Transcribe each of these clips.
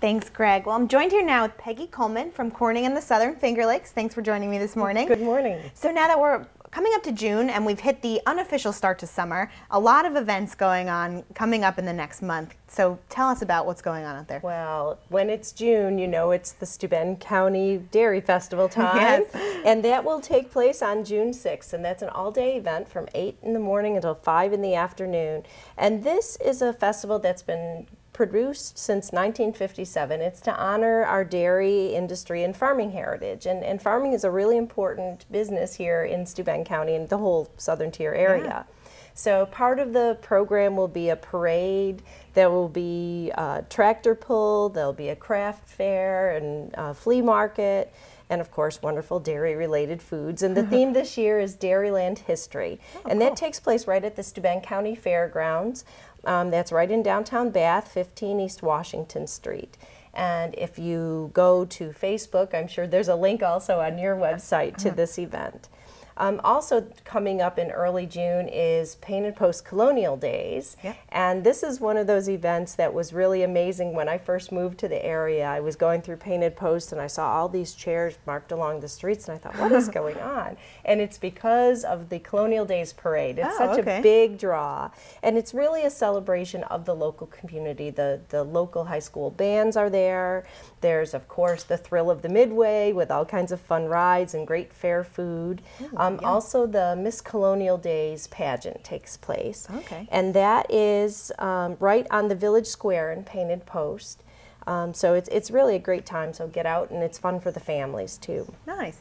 Thanks, Greg. Well, I'm joined here now with Peggy Coleman from Corning and the Southern Finger Lakes. Thanks for joining me this morning. Good morning. So now that we're coming up to June and we've hit the unofficial start to summer, a lot of events going on coming up in the next month. So tell us about what's going on out there. Well, when it's June, you know it's the Steuben County Dairy Festival time. Yes. And that will take place on June 6th. And that's an all-day event from 8 in the morning until 5 in the afternoon. And this is a festival that's been produced since 1957. It's to honor our dairy industry and farming heritage. And farming is a really important business here in Steuben County and the whole Southern Tier area. Yeah. So part of the program will be a parade, there will be a tractor pull, there'll be a craft fair and a flea market, and of course wonderful dairy related foods. And the theme this year is Dairyland History. And that takes place right at the Steuben County Fairgrounds. That's right in downtown Bath, 15 East Washington Street. And if you go to Facebook, I'm sure there's a link also on your website to this event. Also coming up in early June is Painted Post Colonial Days. Yep. And this is one of those events that was really amazing when I first moved to the area. I was going through Painted Post and I saw all these chairs marked along the streets and I thought, what is going on? And it's because of the Colonial Days Parade. It's such a big draw. And it's really a celebration of the local community. The local high school bands are there. There's, of course, the thrill of the Midway with all kinds of fun rides and great fair food. Also, the Miss Colonial Days pageant takes place. Okay. And that is right on the Village Square in Painted Post. So it's really a great time, so get out and it's fun for the families too. Nice.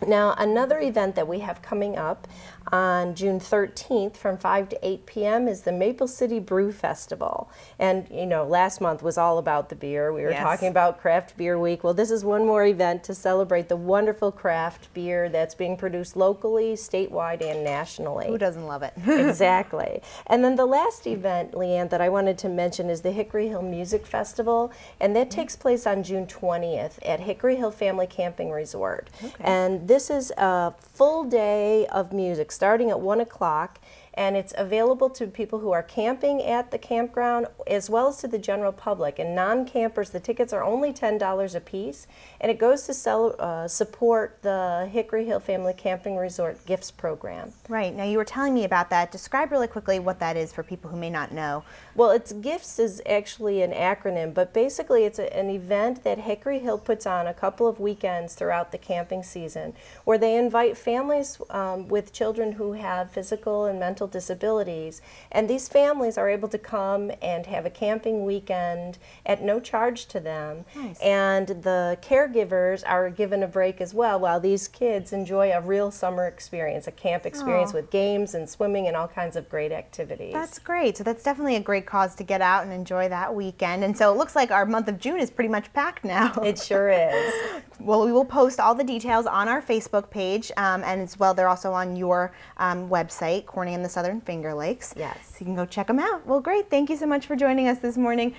Now, another event that we have coming up on June 13th from 5 to 8 p.m. is the Maple City Brew Festival. And, you know, last month was all about the beer. We were talking about Craft Beer Week. Well, this is one more event to celebrate the wonderful craft beer that's being produced locally, statewide, and nationally. Who doesn't love it? Exactly. And then the last event, Leanne, that I wanted to mention is the Hickory Hill Music Festival. And that takes place on June 20th at Hickory Hill Family Camping Resort. Okay. And this is a full day of music starting at 1 o'clock, and it's available to people who are camping at the campground as well as to the general public. And non-campers, the tickets are only $10 a piece, and it goes to support the Hickory Hill Family Camping Resort Gifts Program. Right. Now, you were telling me about that. Describe really quickly what that is for people who may not know. Well, it's GIFTS is actually an acronym, but basically it's an event that Hickory Hill puts on a couple of weekends throughout the camping season where they invite families with children who have physical and mental disabilities, and these families are able to come and have a camping weekend at no charge to them. Nice. And the caregivers are given a break as well while these kids enjoy a real summer experience, a camp experience with games and swimming and all kinds of great activities. That's great. So that's definitely a great cause to get out and enjoy that weekend. And so it looks like our month of June is pretty much packed now. It sure is. Well, we will post all the details on our Facebook page, and as well they're also on your website, Corning and the Southern Finger Lakes. Yes. So you can go check them out. Well, great. Thank you so much for joining us this morning.